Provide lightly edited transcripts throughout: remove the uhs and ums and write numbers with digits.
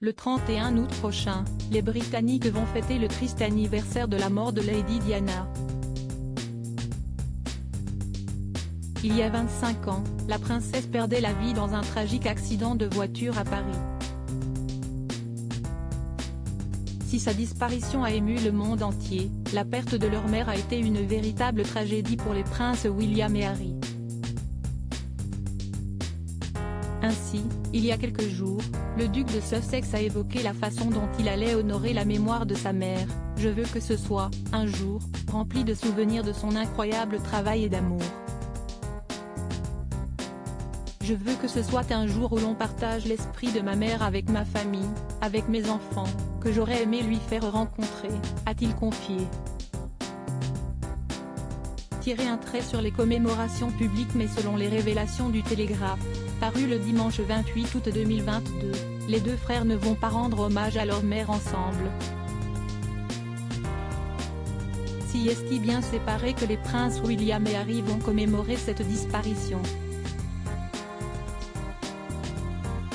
Le 31 août prochain, les Britanniques vont fêter le triste anniversaire de la mort de Lady Diana. Il y a 25 ans, la princesse perdait la vie dans un tragique accident de voiture à Paris. Si sa disparition a ému le monde entier, la perte de leur mère a été une véritable tragédie pour les princes William et Harry. Ainsi, il y a quelques jours, le duc de Sussex a évoqué la façon dont il allait honorer la mémoire de sa mère. « Je veux que ce soit, un jour, rempli de souvenirs de son incroyable travail et d'amour. Je veux que ce soit un jour où l'on partage l'esprit de ma mère avec ma famille, avec mes enfants, que j'aurais aimé lui faire rencontrer », a-t-il confié. Tirer un trait sur les commémorations publiques. Mais selon les révélations du Télégraphe, paru le dimanche 28 août 2022, les deux frères ne vont pas rendre hommage à leur mère ensemble. Si est-il bien séparé que les princes William et Harry vont commémorer cette disparition.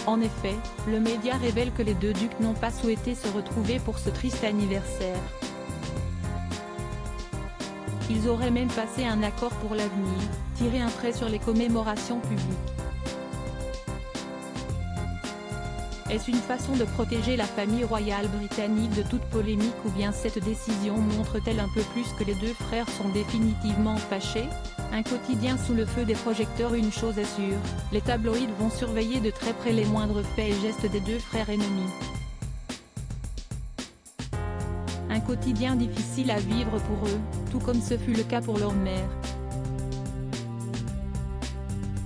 En effet, le média révèle que les deux ducs n'ont pas souhaité se retrouver pour ce triste anniversaire. Ils auraient même passé un accord pour l'avenir, tirer un trait sur les commémorations publiques. Est-ce une façon de protéger la famille royale britannique de toute polémique, ou bien cette décision montre-t-elle un peu plus que les deux frères sont définitivement fâchés? Un quotidien sous le feu des projecteurs. Une chose est sûre, les tabloïds vont surveiller de très près les moindres faits et gestes des deux frères ennemis. Un quotidien difficile à vivre pour eux, tout comme ce fut le cas pour leur mère.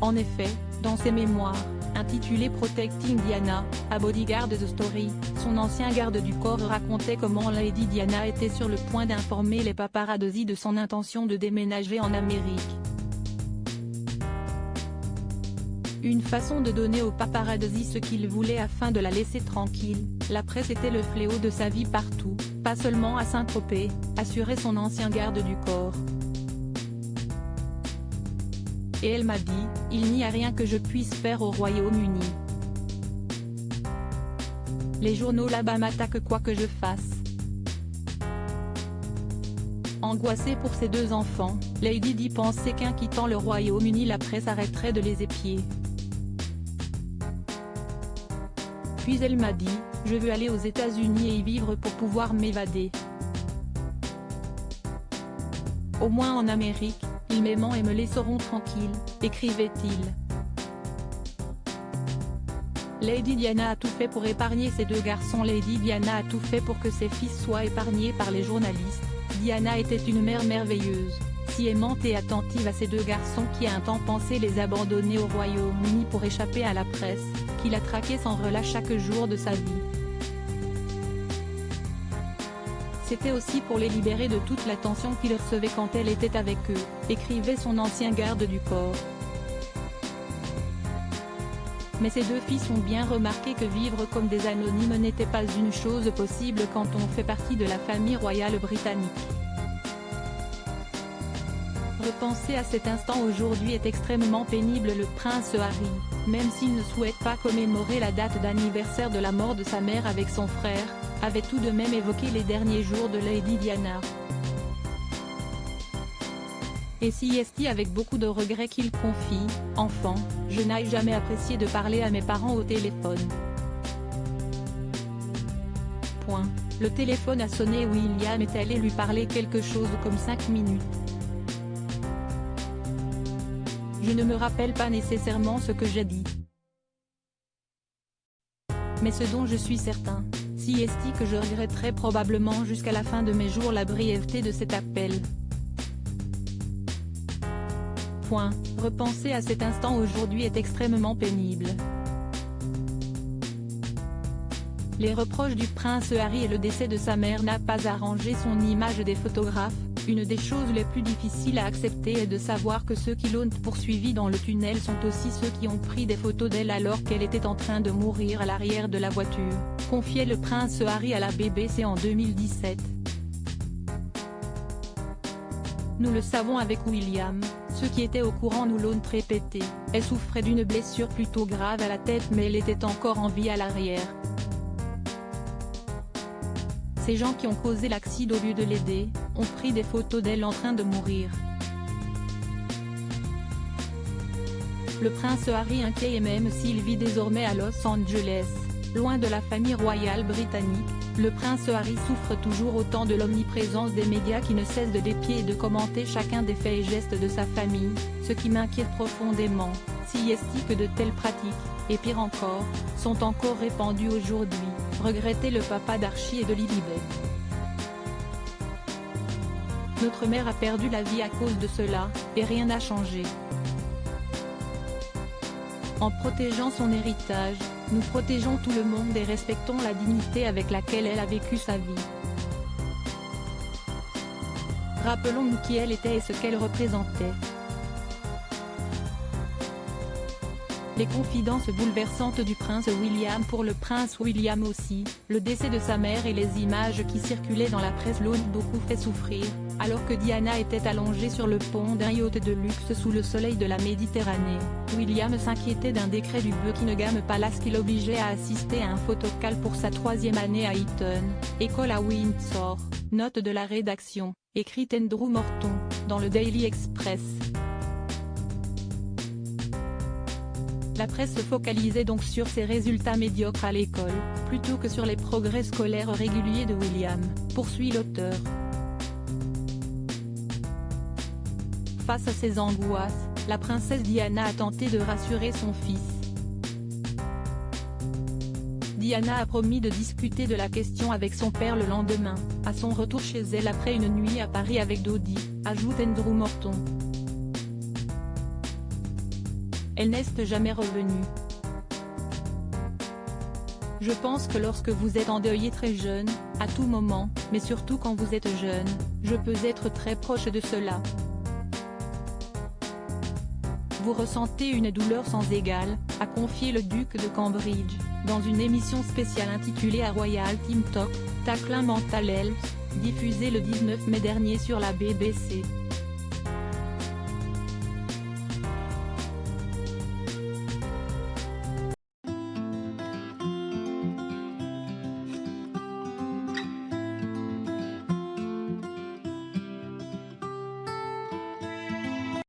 En effet, dans ses mémoires, intitulé Protecting Diana, a Bodyguard The Story, son ancien garde du corps racontait comment Lady Diana était sur le point d'informer les paparazzi de son intention de déménager en Amérique. Une façon de donner aux paparazzi ce qu'ils voulaient afin de la laisser tranquille. La presse était le fléau de sa vie partout, pas seulement à Saint-Tropez, assurait son ancien garde du corps. Et elle m'a dit, il n'y a rien que je puisse faire au Royaume-Uni. Les journaux là-bas m'attaquent quoi que je fasse. Angoissée pour ses deux enfants, Lady Di pensait qu'en quittant le Royaume-Uni la presse arrêterait de les épier. Puis elle m'a dit, je veux aller aux États-Unis et y vivre pour pouvoir m'évader. Au moins en Amérique, ils m'aimeront et me laisseront tranquille, écrivait-il. Lady Diana a tout fait pour épargner ses deux garçons. Lady Diana a tout fait pour que ses fils soient épargnés par les journalistes. Diana était une mère merveilleuse, si aimante et attentive à ses deux garçons qui a un temps pensé les abandonner au Royaume-Uni pour échapper à la presse, qui la traquait sans relâche chaque jour de sa vie. C'était aussi pour les libérer de toute l'attention qu'ils recevaient quand elle était avec eux, écrivait son ancien garde du corps. Mais ces deux fils ont bien remarqué que vivre comme des anonymes n'était pas une chose possible quand on fait partie de la famille royale britannique. Repenser à cet instant aujourd'hui est extrêmement pénible. Le prince Harry, même s'il ne souhaite pas commémorer la date d'anniversaire de la mort de sa mère avec son frère, avait tout de même évoqué les derniers jours de Lady Diana. Et si est avec beaucoup de regrets qu'il confie, « Enfant, je n'ai jamais apprécié de parler à mes parents au téléphone. Point. Le téléphone a sonné. William est allé lui parler quelque chose comme 5 minutes. Je ne me rappelle pas nécessairement ce que j'ai dit. Mais ce dont je suis certain, si est que je regretterai probablement jusqu'à la fin de mes jours la brièveté de cet appel. Point. Repenser à cet instant aujourd'hui est extrêmement pénible. » Les reproches du prince Harry et le décès de sa mère n'a pas arrangé son image des photographes. Une des choses les plus difficiles à accepter est de savoir que ceux qui l'ont poursuivie dans le tunnel sont aussi ceux qui ont pris des photos d'elle alors qu'elle était en train de mourir à l'arrière de la voiture, confiait le prince Harry à la BBC en 2017. Nous le savons avec William, ceux qui étaient au courant nous l'ont répété, elle souffrait d'une blessure plutôt grave à la tête mais elle était encore en vie à l'arrière. Ces gens qui ont causé l'accident au lieu de l'aider, ont pris des photos d'elle en train de mourir. Le prince Harry inquiet et même s'il vit désormais à Los Angeles, loin de la famille royale britannique, le prince Harry souffre toujours autant de l'omniprésence des médias qui ne cessent de dépier et de commenter chacun des faits et gestes de sa famille, ce qui m'inquiète profondément, si est-il que de telles pratiques, et pire encore, sont encore répandues aujourd'hui, regrettait le papa d'Archie et de Lilibet. Notre mère a perdu la vie à cause de cela, et rien n'a changé. En protégeant son héritage, nous protégeons tout le monde et respectons la dignité avec laquelle elle a vécu sa vie. Rappelons-nous qui elle était et ce qu'elle représentait. Les confidences bouleversantes du prince William. Pour le prince William aussi, le décès de sa mère et les images qui circulaient dans la presse l'ont beaucoup fait souffrir, alors que Diana était allongée sur le pont d'un yacht de luxe sous le soleil de la Méditerranée. William s'inquiétait d'un décret du Buckingham Palace qui l'obligeait à assister à un photocall pour sa 3e année à Eton, école à Windsor. Note de la rédaction, écrit Andrew Morton, dans le Daily Express. La presse se focalisait donc sur ses résultats médiocres à l'école, plutôt que sur les progrès scolaires réguliers de William, poursuit l'auteur. Face à ces angoisses, la princesse Diana a tenté de rassurer son fils. Diana a promis de discuter de la question avec son père le lendemain, à son retour chez elle après une nuit à Paris avec Dodi, ajoute Andrew Morton. Elle n'est jamais revenue. Je pense que lorsque vous êtes endeuillé très jeune, à tout moment, mais surtout quand vous êtes jeune, je peux être très proche de cela. Vous ressentez une douleur sans égale, a confié le duc de Cambridge, dans une émission spéciale intitulée A Royal Team Talk, Tackling Mental Health, diffusée le 19 mai dernier sur la BBC.